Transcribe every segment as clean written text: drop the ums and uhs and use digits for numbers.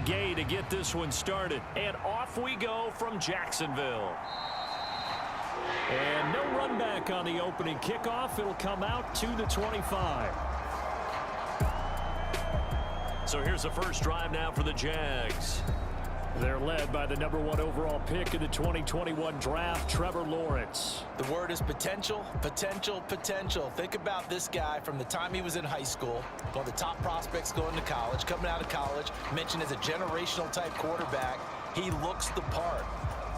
Gay to get this one started. And off we go from Jacksonville. And no run back on the opening kickoff. It'll come out to the 25. So here's the first drive now for the Jags. They're led by the #1 overall pick in the 2021 draft, Trevor Lawrence. The word is potential, potential, potential. Think about this guy from the time he was in high school, one of the top prospects going to college, coming out of college, mentioned as a generational type quarterback. He looks the part.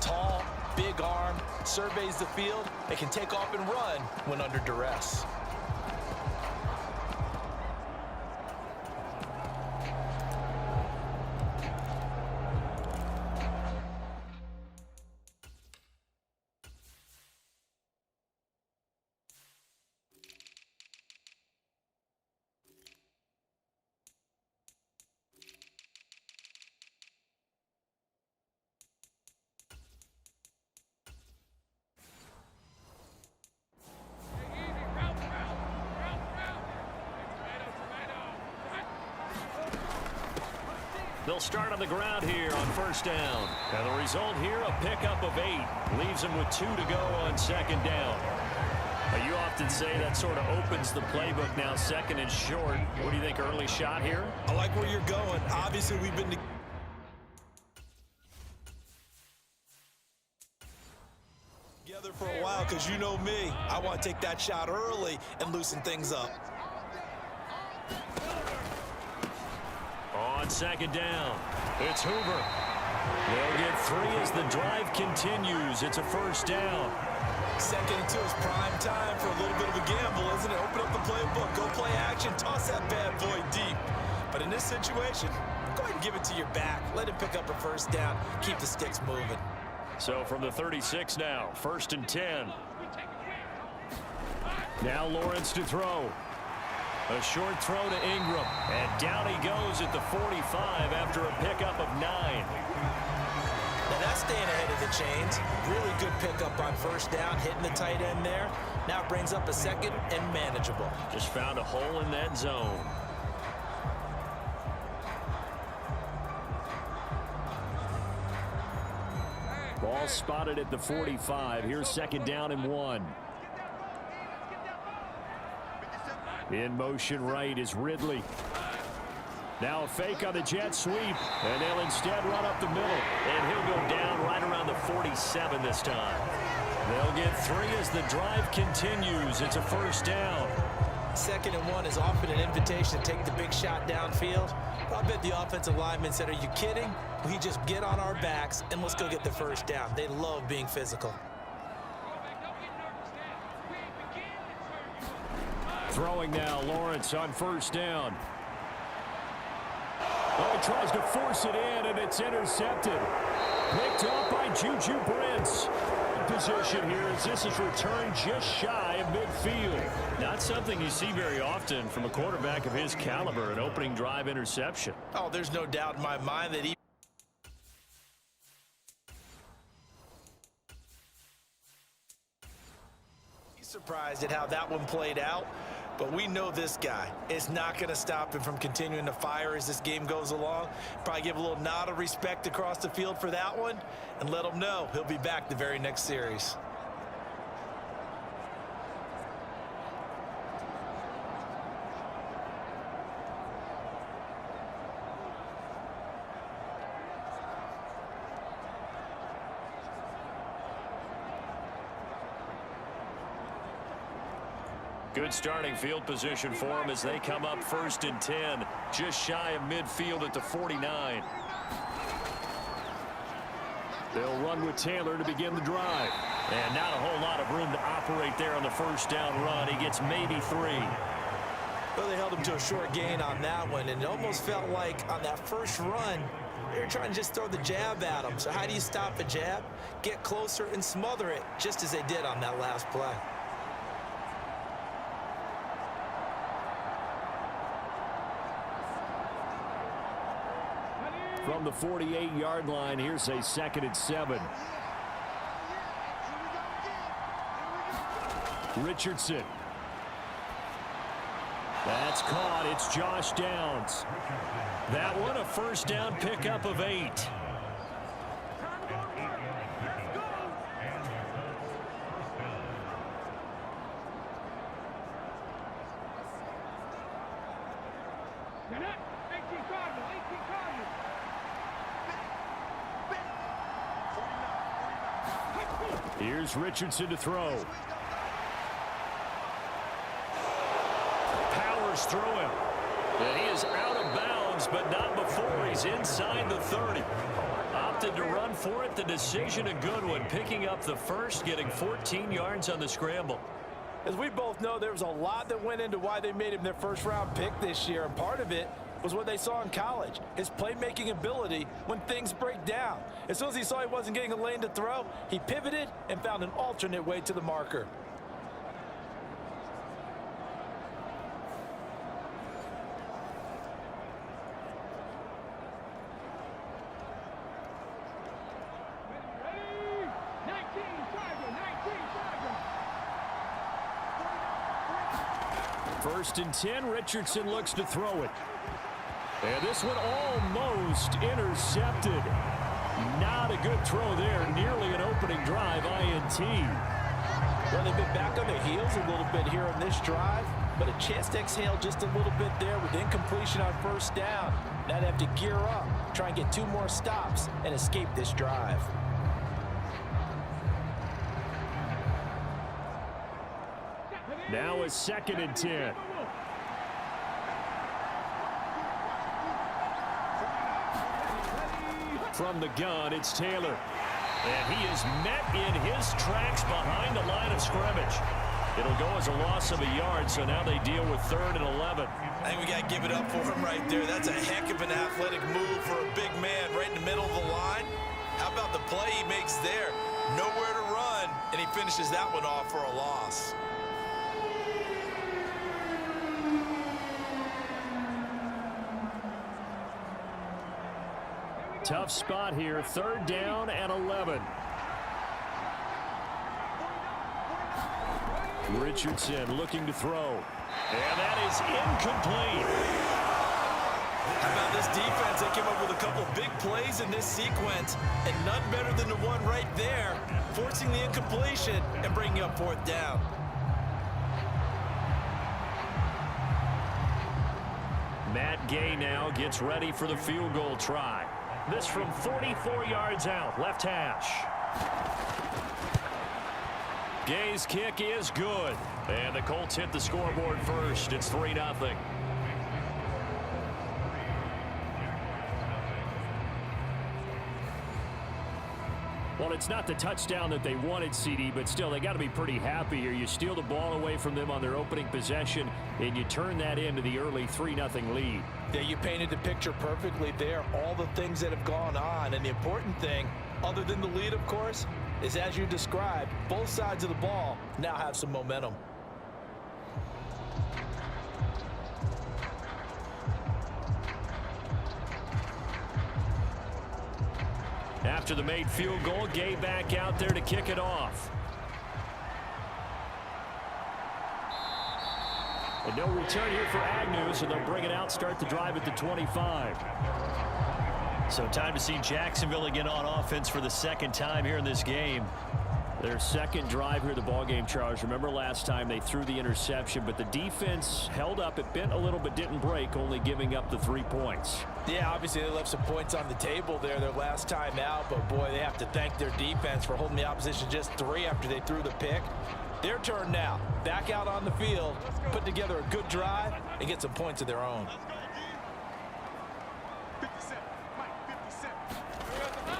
Tall, big arm, surveys the field, and can take off and run when under duress. They'll start on the ground here on first down. And the result here, a pickup of 8. Leaves them with 2 to go on second down. You often say that sort of opens the playbook now, second and short. What do you think, early shot here? I like where you're going. Obviously, we've been together for a while because you know me. I want to take that shot early and loosen things up. On second down, it's Hoover. They'll get 3 as the drive continues. It's a first down. Second and 2 is prime time for a little bit of a gamble, isn't it? Open up the playbook, go play action, toss that bad boy deep. But in this situation, go ahead and give it to your back. Let him pick up a first down. Keep the sticks moving. So from the 36 now, first and 10. Now Lawrence to throw. A short throw to Ingram. And down he goes at the 45 after a pickup of 9. Now that's staying ahead of the chains. Really good pickup on first down, hitting the tight end there. Now it brings up a second and manageable. Just found a hole in that zone. Ball spotted at the 45. Here's second down and 1. In motion right is Ridley. Now a fake on the jet sweep, and they'll instead run up the middle, and he'll go down right around the 47 this time. They'll get 3 as the drive continues. It's a first down. Second and 1 is often an invitation to take the big shot downfield. But I bet the offensive linemen said, are you kidding? We just get on our backs and let's go get the first down. They love being physical. Throwing now, Lawrence on first down. Oh, he tries to force it in, and it's intercepted. Picked up by Juju Brents. Position here as this is returned just shy of midfield. Not something you see very often from a quarterback of his caliber, an opening drive interception. Oh, there's no doubt in my mind that he... He's surprised at how that one played out. But we know this guy is not going to stop him from continuing to fire as this game goes along. Probably give a little nod of respect across the field for that one and let him know he'll be back the very next series. Good starting field position for them as they come up first and 10, just shy of midfield at the 49. They'll run with Taylor to begin the drive. And not a whole lot of room to operate there on the first down run. He gets maybe 3. Well, they held him to a short gain on that one, and it almost felt like on that first run, they were trying to just throw the jab at him. So how do you stop a jab? Get closer and smother it, just as they did on that last play. From the 48-yard line, here's a second and 7. That's caught. It's Josh Downs. That one a first down pickup of 8. Here's Richardson to throw. Powers through him. And he is out of bounds, but not before he's inside the 30. Opted to run for it. The decision a good one. Picking up the first, getting 14 yards on the scramble. As we both know, there was a lot that went into why they made him their first-round pick this year, and part of it was what they saw in college, his playmaking ability when things break down. As soon as he saw he wasn't getting a lane to throw, he pivoted and found an alternate way to the marker. First and 10, Richardson looks to throw it. And this one almost intercepted. Not a good throw there. Nearly an opening drive, INT. Well, they've been back on their heels a little bit here on this drive, but a chance to exhale just a little bit there with incompletion on first down. Now they have to gear up, try and get 2 more stops, and escape this drive. Now a second and 10. From the gun, it's Taylor. And he is met in his tracks behind the line of scrimmage. It'll go as a loss of a yard, so now they deal with 3rd and 11. I think we got to give it up for him right there. That's a heck of an athletic move for a big man right in the middle of the line. How about the play he makes there? Nowhere to run, and he finishes that one off for a loss. Tough spot here, 3rd down and 11. Richardson looking to throw. And that is incomplete. How about this defense? They came up with a couple big plays in this sequence, and none better than the one right there, forcing the incompletion and bringing up 4th down. Matt Gay now gets ready for the field goal try. This from 44 yards out, left hash. Gay's kick is good. And the Colts hit the scoreboard first. It's 3-0. Well, it's not the touchdown that they wanted, CD, but still, they got to be pretty happy here. You steal the ball away from them on their opening possession, and you turn that into the early 3-0 lead. Yeah, you painted the picture perfectly there. All the things that have gone on, and the important thing, other than the lead, of course, is as you described, both sides of the ball now have some momentum. After the made field goal, Gay back out there to kick it off. And no return here for Agnew, so they'll bring it out, start the drive at the 25. So time to see Jacksonville again on offense for the 2nd time here in this game. Their 2nd drive here, the ballgame, Charles. Remember last time they threw the interception, but the defense held up. It bent a little but didn't break, only giving up the 3 points. Yeah, obviously they left some points on the table there their last time out, but boy, they have to thank their defense for holding the opposition just 3 after they threw the pick. Their turn now. Back out on the field, put together a good drive, and get some points of their own.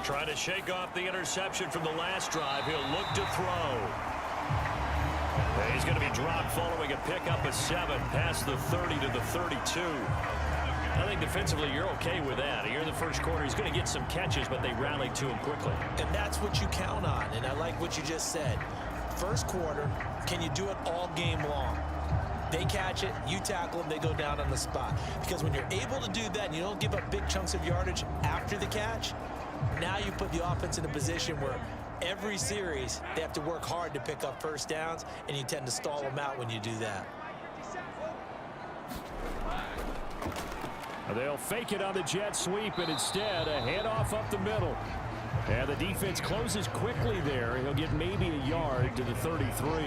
Trying to shake off the interception from the last drive. He'll look to throw. And he's going to be dropped following a pickup of 7 past the 30 to the 32. I think defensively you're okay with that. Here in the first quarter, he's going to get some catches, but they rallied to him quickly. And that's what you count on, and I like what you just said. First quarter, can you do it all game long? They catch it, you tackle them, they go down on the spot. Because when you're able to do that and you don't give up big chunks of yardage after the catch, now you put the offense in a position where every series they have to work hard to pick up first downs, and you tend to stall them out when you do that. They'll fake it on the jet sweep, and instead a handoff up the middle. And the defense closes quickly there. He'll get maybe a yard to the 33.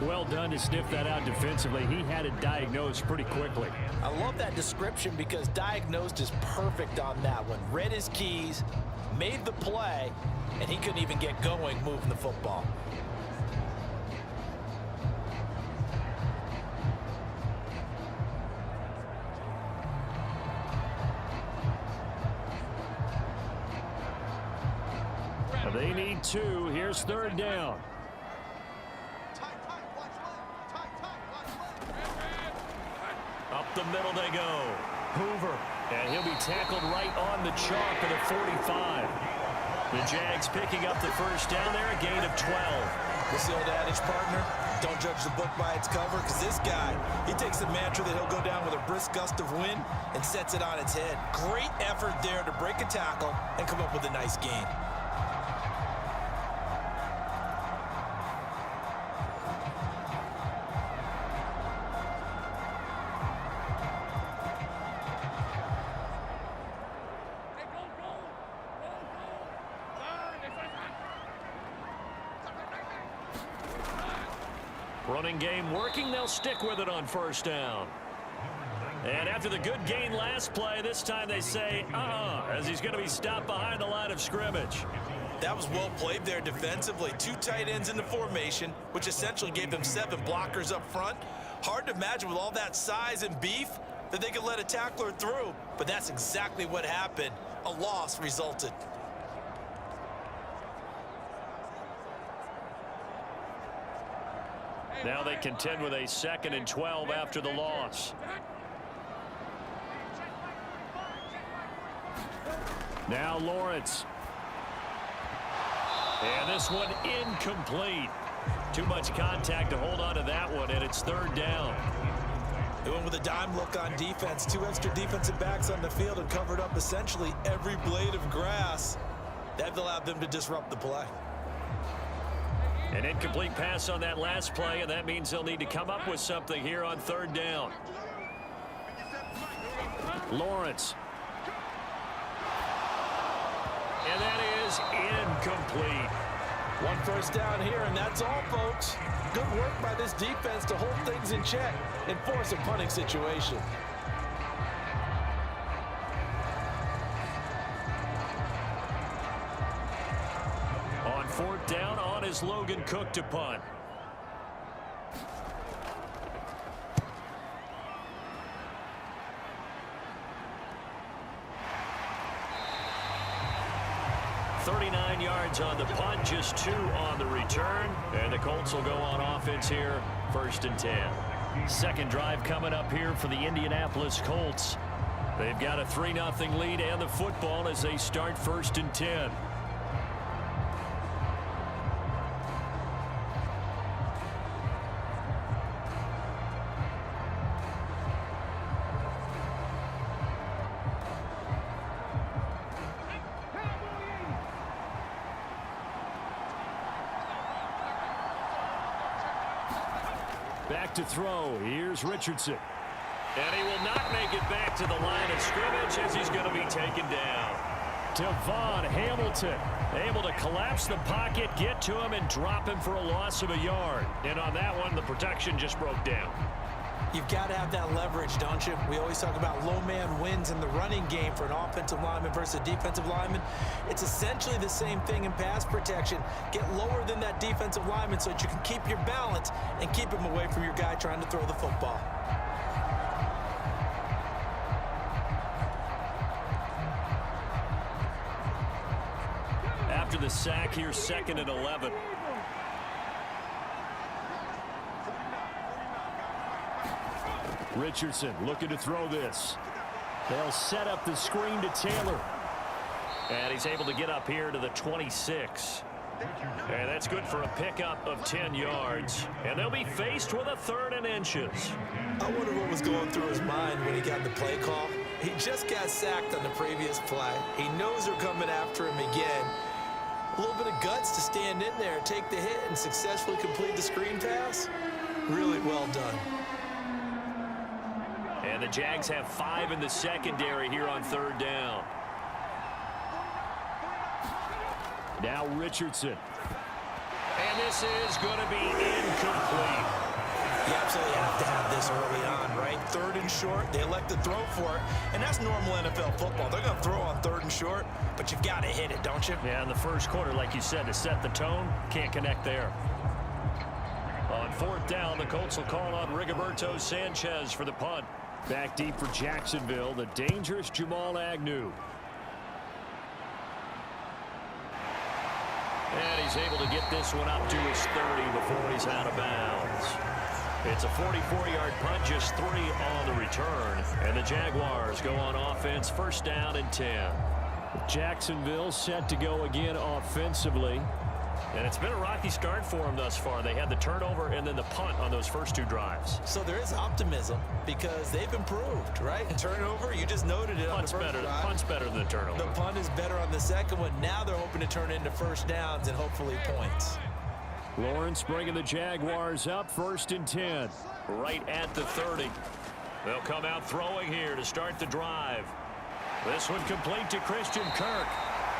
Well done to sniff that out defensively. He had it diagnosed pretty quickly. I love that description because diagnosed is perfect on that one. Read his keys, made the play, and he couldn't even get going moving the football. They need two. Here's third down. Up the middle they go. Hoover. And he'll be tackled right on the chalk at the 45. The Jags picking up the first down there, a gain of 12. What's the old adage, partner? Don't judge the book by its cover, because this guy, he takes a mantra that he'll go down with a brisk gust of wind and sets it on its head. Great effort there to break a tackle and come up with a nice gain. Running game working. They'll stick with it on first down. And after the good gain last play, this time they say, as he's going to be stopped behind the line of scrimmage. That was well played there defensively. Two tight ends in the formation, which essentially gave them 7 blockers up front. Hard to imagine with all that size and beef that they could let a tackler through, but that's exactly what happened. A loss resulted. Now they contend with a 2nd and 12 after the loss. Now Lawrence. And this one incomplete. Too much contact to hold on to that one, and it's third down. They went with a dime look on defense. 2 extra defensive backs on the field and covered up essentially every blade of grass. That allowed them to disrupt the play. An incomplete pass on that last play, and that means they'll need to come up with something here on third down. Lawrence. And that is incomplete. 1 first down here, and that's all, folks. Good work by this defense to hold things in check and force a punting situation. On 4th down, on is Logan Cook to punt. .39 yards on the punt, just 2 on the return. And the Colts will go on offense here, 1st and 10. Second drive coming up here for the Indianapolis Colts. They've got a 3-0 lead and the football as they start 1st and 10. Back to throw. Here's Richardson. And he will not make it back to the line of scrimmage as he's going to be taken down. Devon Hamilton able to collapse the pocket, get to him, and drop him for a loss of a yard. And on that one, the protection just broke down. You've got to have that leverage, don't you? We always talk about low man wins in the running game for an offensive lineman versus a defensive lineman. It's essentially the same thing in pass protection. Get lower than that defensive lineman so that you can keep your balance and keep him away from your guy trying to throw the football. After the sack, here's 2nd and 11. Richardson looking to throw this. They'll set up the screen to Taylor. And he's able to get up here to the 26. And that's good for a pickup of 10 yards. And they'll be faced with a 3rd and inches. I wonder what was going through his mind when he got the play call. He just got sacked on the previous play. He knows they're coming after him again. A little bit of guts to stand in there, take the hit, and successfully complete the screen pass. Really well done. And And the Jags have 5 in the secondary here on 3rd down. Now Richardson. And this is going to be incomplete. You absolutely have to have this early on, right? 3rd and short, they elect to throw for it, and that's normal NFL football. They're going to throw on 3rd and short, but you've got to hit it, don't you? Yeah, in the first quarter, like you said, to set the tone, can't connect there. On 4th down, the Colts will call on Rigoberto Sanchez for the punt. Back deep for Jacksonville, the dangerous Jamal Agnew. And he's able to get this one up to his 30 before he's out of bounds. It's a 44-yard punt, just 3 on the return. And the Jaguars go on offense, 1st down and 10. Jacksonville set to go again offensively. And it's been a rocky start for them thus far. They had the turnover and then the punt on those first 2 drives. So there is optimism because they've improved, right? Turnover, you just noted it on the first drive. Punt's better than the turnover. The punt is better on the second one. Now they're hoping to turn into 1st downs and hopefully points. Lawrence bringing the Jaguars up, 1st and 10. Right at the 30. They'll come out throwing here to start the drive. This one complete to Christian Kirk.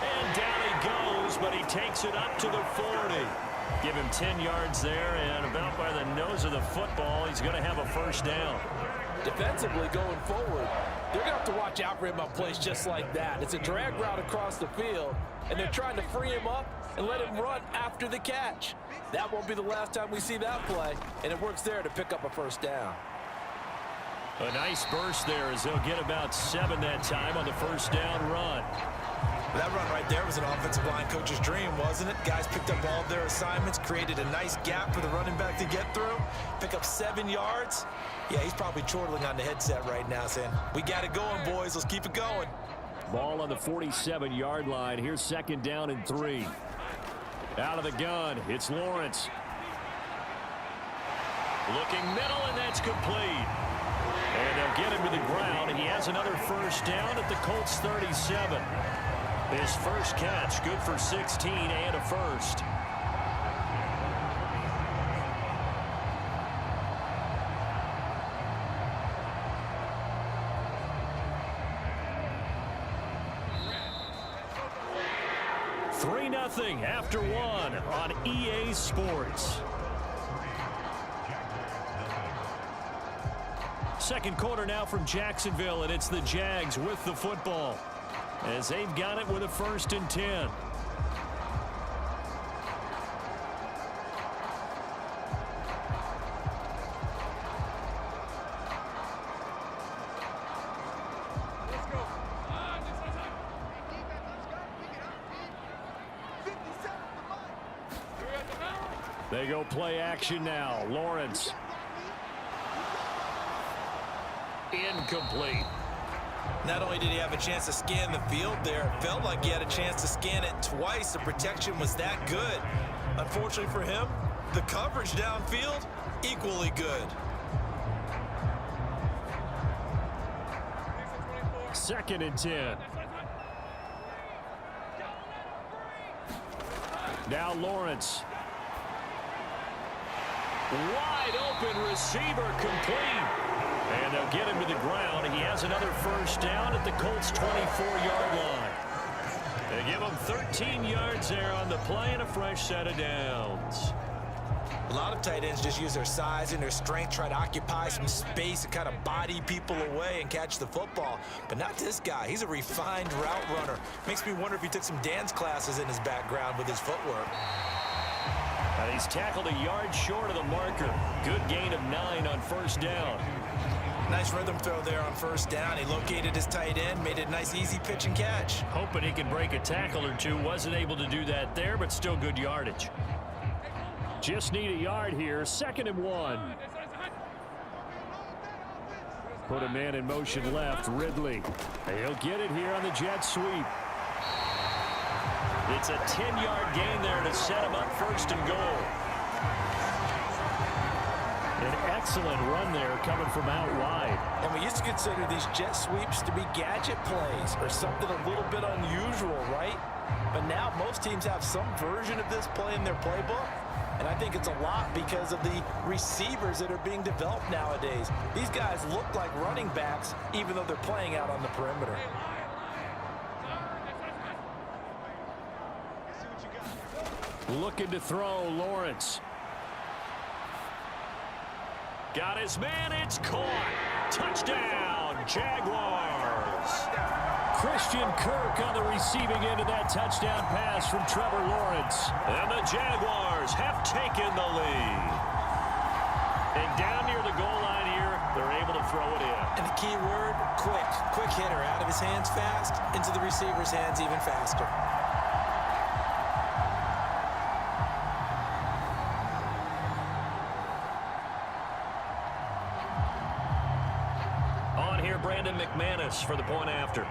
And down he goes, but he takes it up to the 40. Give him 10 yards there, and about by the nose of the football, he's going to have a 1st down. Defensively going forward, they're going to have to watch out for him on plays just like that. It's a drag route across the field, and they're trying to free him up and let him run after the catch. That won't be the last time we see that play, and it works there to pick up a 1st down. A nice burst there as they'll get about 7 that time on the 1st down run. That run right there was an offensive line coach's dream, wasn't it? Guys picked up all of their assignments, created a nice gap for the running back to get through, pick up 7 yards. Yeah, he's probably chortling on the headset right now saying, we got it going, boys. Let's keep it going. Ball on the 47-yard line. Here's 2nd down and 3. Out of the gun, it's Lawrence. Looking middle, and that's complete. And they'll get him to the ground, and he has another 1st down at the Colts 37. His first catch, good for 16 and a 1st. Nothing after 1 on EA Sports. Second quarter now from Jacksonville, and it's the Jags with the football as they've got it with a 1st and 10. They go play action now. Lawrence. Incomplete. Not only did he have a chance to scan the field there, it felt like he had a chance to scan it twice. The protection was that good. Unfortunately for him, the coverage downfield, equally good. 2nd and 10. Now Lawrence. Wide open receiver complete. And they'll get him to the ground. He has another 1st down at the Colts 24-yard line. They give him 13 yards there on the play and a fresh set of downs. A lot of tight ends just use their size and their strength, try to occupy some space and kind of body people away and catch the football. But not this guy. He's a refined route runner. Makes me wonder if he took some dance classes in his background with his footwork. He's tackled a yard short of the marker. Good gain of 9 on 1st down. Nice rhythm throw there on 1st down. He located his tight end, made it a nice easy pitch and catch. Hoping he could break a tackle or two. Wasn't able to do that there, but still good yardage. Just need a yard here. 2nd and 1. Put a man in motion left. Ridley. He'll get it here on the jet sweep. It's a 10-yard gain there to set him up 1st and goal. An excellent run there coming from out wide. And we used to consider these jet sweeps to be gadget plays or something a little bit unusual, right? But now most teams have some version of this play in their playbook. And I think it's a lot because of the receivers that are being developed nowadays. These guys look like running backs, even though they're playing out on the perimeter. Looking to throw, Lawrence. Got his man, it's caught. Touchdown, Jaguars. Christian Kirk on the receiving end of that touchdown pass from Trevor Lawrence. And the Jaguars have taken the lead. And down near the goal line here, they're able to throw it in. And the key word, quick. Quick hitter, out of his hands fast, into the receiver's hands even faster. McManus for the point after.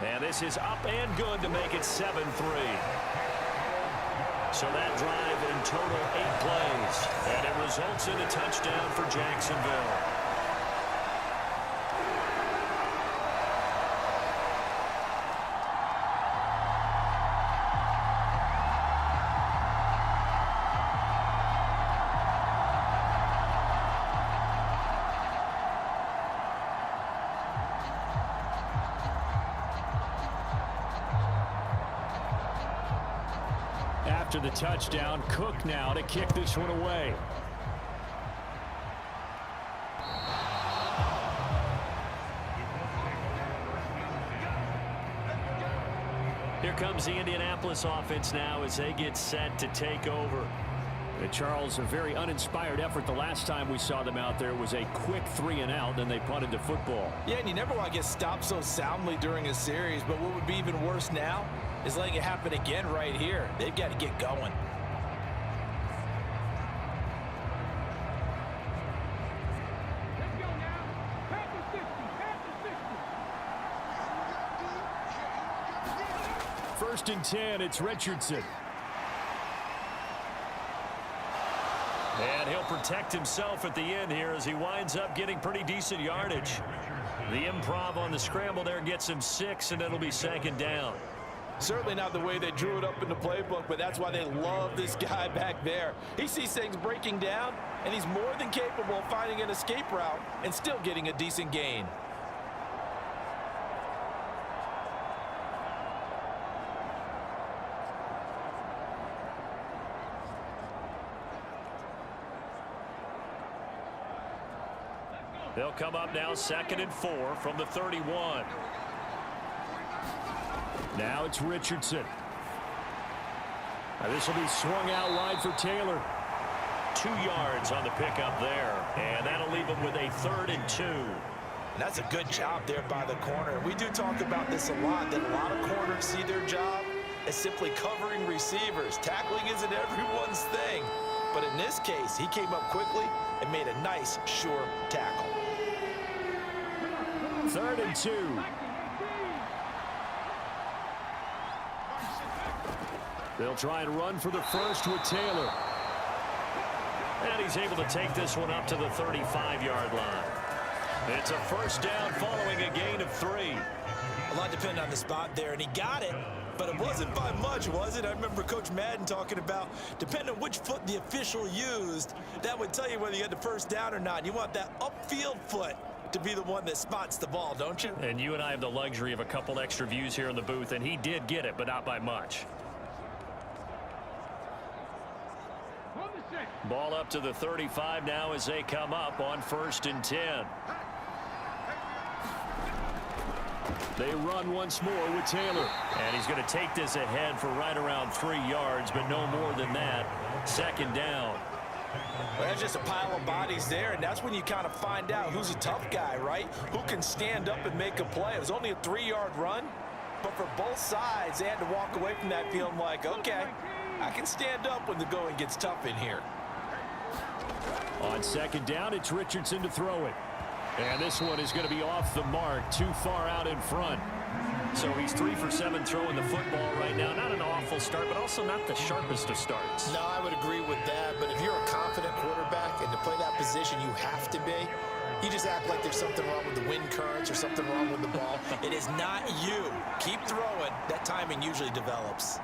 And this is up and good to make it 7-3. So that drive in total 8 plays. And it results in a touchdown for Jacksonville. After the touchdown, Cook now to kick this one away. Here comes the Indianapolis offense now as they get set to take over. And Charles, a very uninspired effort the last time we saw them out there was a quick 3-and-out, then they punted the football. Yeah, and you never want to get stopped so soundly during a series, but what would be even worse now is letting it happen again right here. They've got to get going. First and 10, it's Richardson. And he'll protect himself at the end here as he winds up getting pretty decent yardage. The improv on the scramble there gets him 6, and it'll be second down. Certainly not the way they drew it up in the playbook, but that's why they love this guy back there. He sees things breaking down, and he's more than capable of finding an escape route and still getting a decent gain. They'll come up now 2nd and 4 from the 31. Now it's Richardson. Now this will be swung out wide for Taylor. 2 yards on the pickup there, and that'll leave him with a 3rd and 2. And that's a good job there by the corner. We do talk about this a lot, that a lot of corners see their job as simply covering receivers. Tackling isn't everyone's thing. But in this case, he came up quickly and made a nice, sure tackle. 3rd and 2. They'll try and run for the first with Taylor. And he's able to take this one up to the 35-yard line. It's a first down following a gain of 3. A lot depended on the spot there, and he got it. But it wasn't by much, was it? I remember Coach Madden talking about, depending on which foot the official used, that would tell you whether you had the first down or not. You want that upfield foot to be the one that spots the ball, don't you? And you and I have the luxury of a couple extra views here in the booth, and he did get it, but not by much. Ball up to the 35 now as they come up on 1st and 10. They run once more with Taylor. And he's going to take this ahead for right around 3 yards, but no more than that. 2nd down. Well, there's just a pile of bodies there, and that's when you kind of find out who's a tough guy, right? Who can stand up and make a play. It was only a 3-yard run, but for both sides, they had to walk away from that feeling like, okay, I can stand up when the going gets tough in here. On 2nd down, it's Richardson to throw it. And this one is going to be off the mark, too far out in front. So he's 3 for 7 throwing the football right now. Not an awful start, but also not the sharpest of starts. No, I would agree with that. But if you're a confident quarterback and to play that position, you have to be. You just act like there's something wrong with the wind currents or something wrong with the ball. It is not you. Keep throwing. That timing usually develops.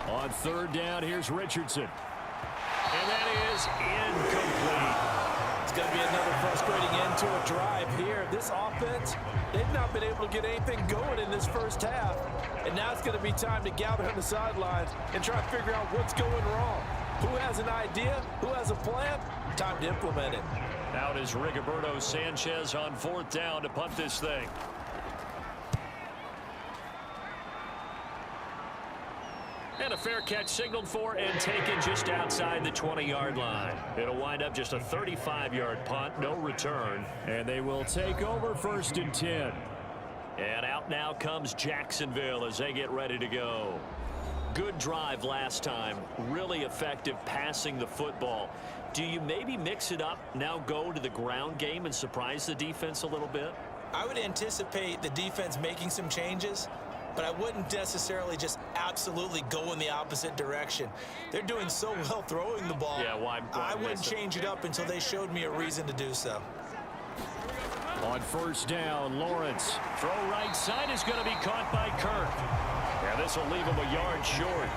On third down, here's Richardson. And that is incomplete. It's going to be another frustrating end to a drive here. This offense, they've not been able to get anything going in this first half. And now it's going to be time to gather on the sidelines and try to figure out what's going wrong. Who has an idea? Who has a plan? Time to implement it. Out is Rigoberto Sanchez on fourth down to punt this thing. And a fair catch signaled for and taken just outside the 20-yard line. It'll wind up just a 35-yard punt, no return. And they will take over 1st and 10. And out now comes Jacksonville as they get ready to go. Good drive last time. Really effective passing the football. Do you maybe mix it up, now go to the ground game and surprise the defense a little bit? I would anticipate the defense making some changes, but I wouldn't necessarily just absolutely go in the opposite direction. They're doing so well throwing the ball. Yeah, why I wouldn't change it up until they showed me a reason to do so. On first down, Lawrence. Throw right side is going to be caught by Kirk. Yeah, this will leave him a yard short.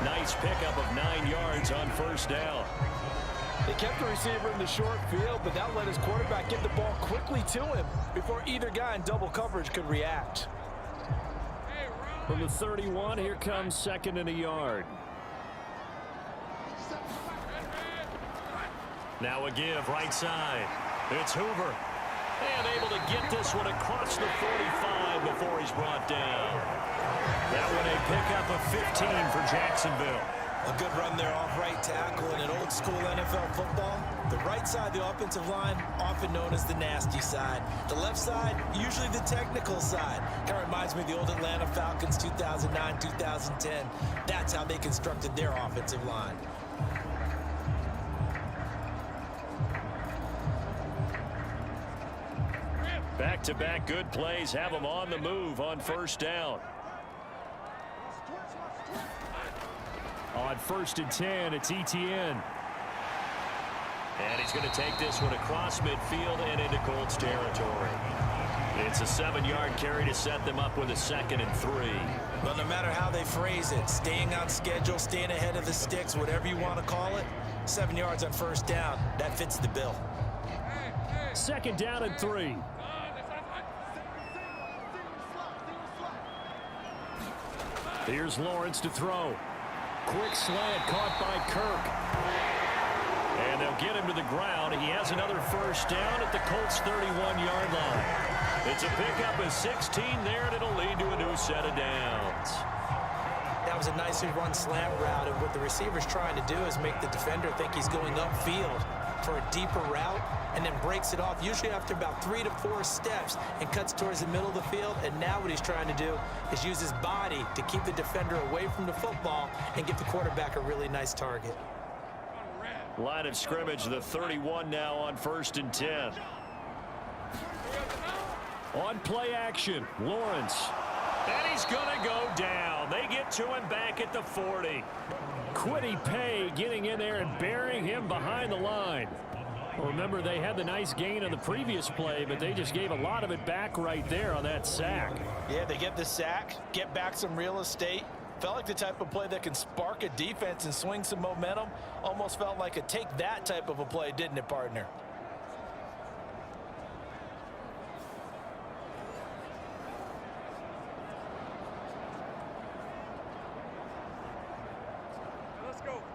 Nice pickup of 9 yards on first down. They kept the receiver in the short field, but that let his quarterback get the ball quickly to him before either guy in double coverage could react. From the 31, here comes 2nd and a yard. Now a give right side. It's Hoover. And able to get this one across the 45 before he's brought down. That one a pickup of 15 for Jacksonville. A good run there off right tackle in an old school NFL football. The right side of the offensive line, often known as the nasty side. The left side, usually the technical side. Kind of reminds me of the old Atlanta Falcons 2009, 2010. That's how they constructed their offensive line. Back-to-back good plays have them on the move on first down. On 1st and 10, it's Etienne. And he's going to take this one across midfield and into Colts territory. It's a 7-yard carry to set them up with a 2nd and 3. But no matter how they phrase it, staying on schedule, staying ahead of the sticks, whatever you want to call it, 7 yards on first down, that fits the bill. 2nd down and 3. Here's Lawrence to throw. Quick slant caught by Kirk. And they'll get him to the ground. He has another first down at the Colts' 31-yard line. It's a pickup of 16 there, and it'll lead to a new set of downs. That was a nicely run slant route, and what the receiver's trying to do is make the defender think he's going upfield for a deeper route, and then breaks it off, usually after about 3 to 4 steps, and cuts towards the middle of the field. And now what he's trying to do is use his body to keep the defender away from the football and give the quarterback a really nice target. Line of scrimmage, the 31 now on 1st and 10. On play action, Lawrence. And he's going to go down. They get to him back at the 40. Kwity Paye getting in there and burying him behind the line. Remember, they had the nice gain on the previous play, but they just gave a lot of it back right there on that sack. Yeah, they get the sack, get back some real estate. Felt like the type of play that can spark a defense and swing some momentum. Almost felt like a take that type of a play, didn't it, partner?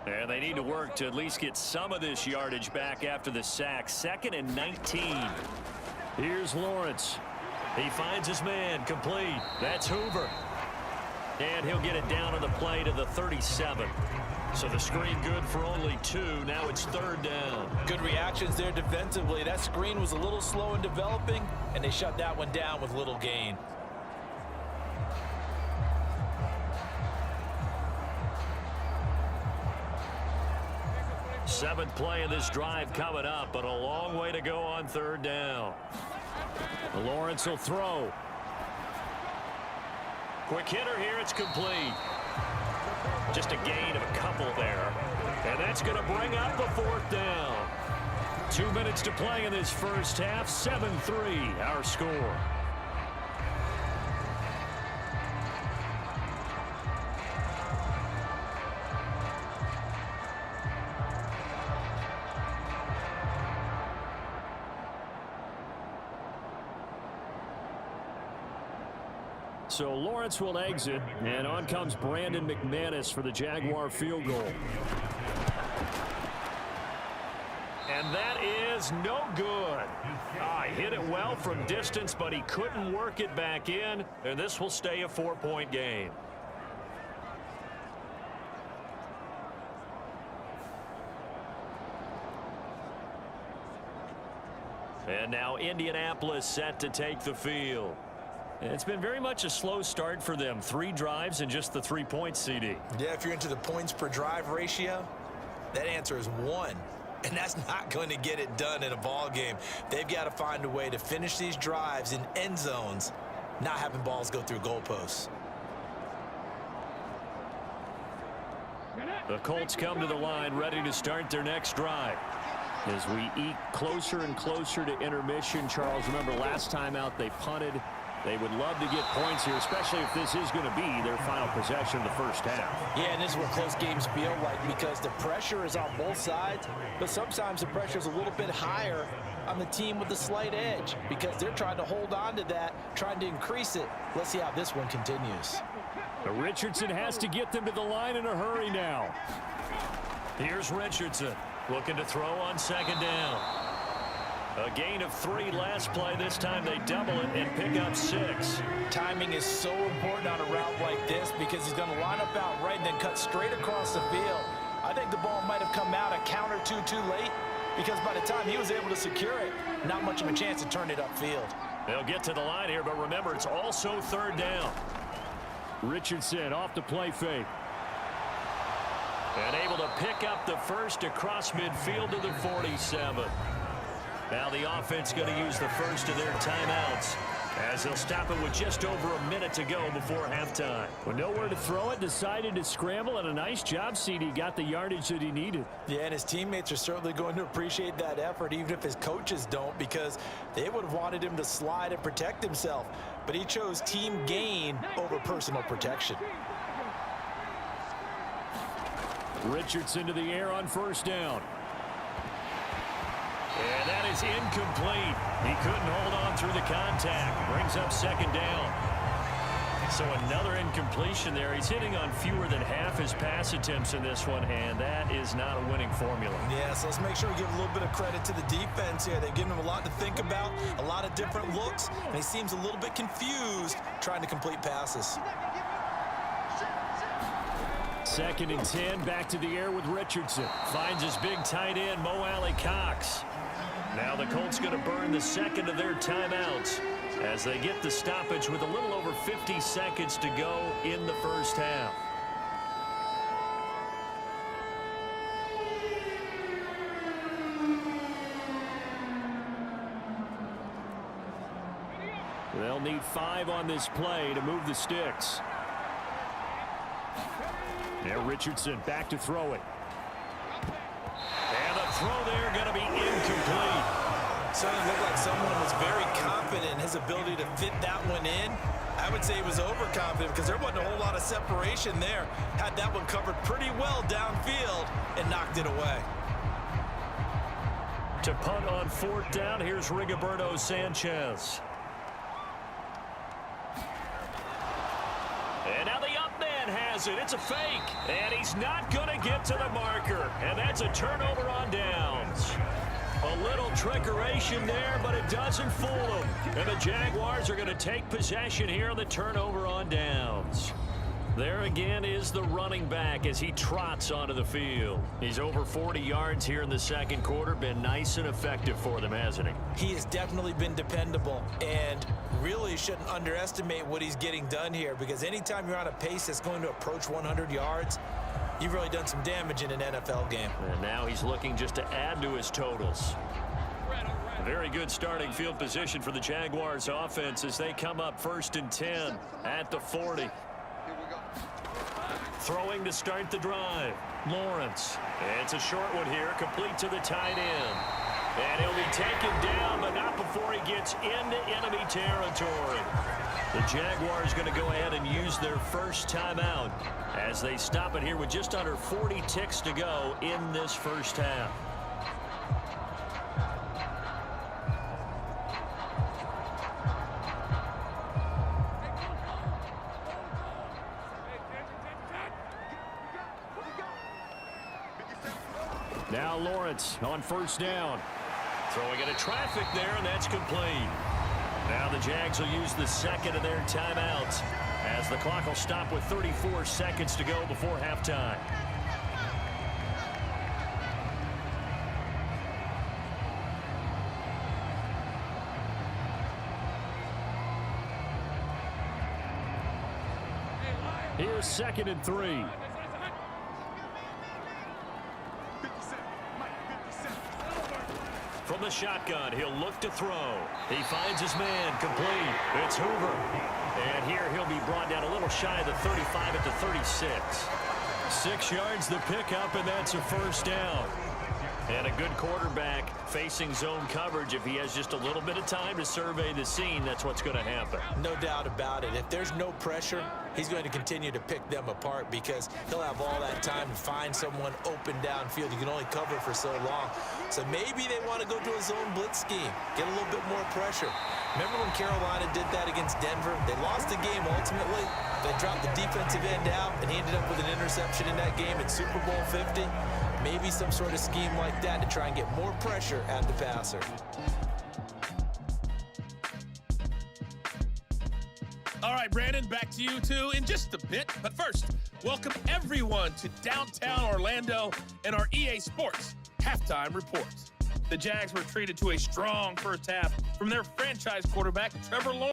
And they need to work to at least get some of this yardage back after the sack. 2nd and 19. Here's Lawrence. He finds his man, complete. That's Hoover. And he'll get it down on the play to the 37. So the screen good for only 2. Now it's 3rd down. Good reactions there defensively. That screen was a little slow in developing, and they shut that one down with little gain. Seventh play of this drive coming up, but a long way to go on 3rd down. Lawrence will throw. Quick hitter here. It's complete. Just a gain of a couple there. And that's going to bring up the 4th down. 2 minutes to play in this first half. 7-3 our score. So Lawrence will exit, and on comes Brandon McManus for the Jaguar field goal. And that is no good. Hit it well from distance, but he couldn't work it back in, and this will stay a 4-point game. And now Indianapolis set to take the field. It's been very much a slow start for them. 3 drives and just the 3 points, CD. Yeah, if you're into the points per drive ratio, that answer is 1. And that's not going to get it done in a ball game. They've got to find a way to finish these drives in end zones, not having balls go through goalposts. The Colts come to the line ready to start their next drive. As we eke closer and closer to intermission, Charles, remember last time out they punted. They would love to get points here, especially if this is going to be their final possession of the first half. Yeah, and this is what close games feel like because the pressure is on both sides, but sometimes the pressure is a little bit higher on the team with the slight edge because they're trying to hold on to that, trying to increase it. Let's see how this one continues. Richardson has to get them to the line in a hurry now. Here's Richardson looking to throw on 2nd down. A gain of 3 last play. This time they double it and pick up 6. Timing is so important on a route like this because he's going to line up out right and then cut straight across the field. I think the ball might have come out a count or two too late because by the time he was able to secure it, not much of a chance to turn it upfield. They'll get to the line here, but remember, it's also 3rd down. Richardson off the play fake. And able to pick up the first across midfield to the 47. Now the offense going to use the first of their timeouts as they'll stop it with just over a minute to go before halftime. With nowhere to throw it, decided to scramble, and a nice job, CD. Got the yardage that he needed. Yeah, and his teammates are certainly going to appreciate that effort, even if his coaches don't, because they would have wanted him to slide and protect himself. But he chose team gain over personal protection. Richardson to the air on 1st down. And that is incomplete. He couldn't hold on through the contact. Brings up 2nd down. So another incompletion there. He's hitting on fewer than half his pass attempts in this one, and that is not a winning formula. Yeah, so let's make sure we give a little bit of credit to the defense here. They've given him a lot to think about, a lot of different looks, and he seems a little bit confused trying to complete passes. 2nd and 10, back to the air with Richardson. Finds his big tight end, Mo Alley-Cox. Now the Colts going to burn the 2nd of their timeouts as they get the stoppage with a little over 50 seconds to go in the first half. They'll need 5 on this play to move the sticks. There, Richardson back to throw it. And the throw there going to be incomplete. Certainly looked like someone was very confident in his ability to fit that one in. I would say he was overconfident because there wasn't a whole lot of separation there. Had that one covered pretty well downfield and knocked it away. To punt on 4th down, here's Rigoberto Sanchez. And now the up man has it. It's a fake. And he's not going to get to the marker. And that's a turnover on downs. A little trickeration there, but it doesn't fool them. And the Jaguars are going to take possession here on the turnover on downs. There again is the running back as he trots onto the field. He's over 40 yards here in the 2nd quarter. Been nice and effective for them, hasn't he? He has definitely been dependable and really shouldn't underestimate what he's getting done here because anytime you're on a pace that's going to approach 100 yards, you've really done some damage in an NFL game. And now he's looking just to add to his totals. Very good starting field position for the Jaguars offense as they come up 1st and 10 at the 40. Throwing to start the drive. Lawrence. It's a short one here, complete to the tight end. And he'll be taken down, but not before he gets into enemy territory. The Jaguars going to go ahead and use their first timeout as they stop it here with just under 40 ticks to go in this first half. Now Lawrence on 1st down. Throwing into traffic there, and that's complete. Now the Jags will use the second of their timeouts as the clock will stop with 34 seconds to go before halftime. Here's 2nd and 3. From the shotgun, he'll look to throw. He finds his man, complete. It's Hoover. And here he'll be brought down a little shy of the 35 at the 36. 6 yards the pickup, and that's a first down. And a good quarterback facing zone coverage. If he has just a little bit of time to survey the scene, that's what's going to happen. No doubt about it. If there's no pressure, he's going to continue to pick them apart because he'll have all that time to find someone open downfield. You can only cover for so long. So maybe they want to go to a zone blitz scheme, get a little bit more pressure. Remember when Carolina did that against Denver? They lost the game ultimately. They dropped the defensive end out, and he ended up with an interception in that game in Super Bowl 50. Maybe some sort of scheme like that to try and get more pressure at the passer. All right, Brandon, back to you two in just a bit. But first, welcome everyone to downtown Orlando and our EA Sports Halftime Report. The Jags were treated to a strong first half from their franchise quarterback, Trevor Lawrence.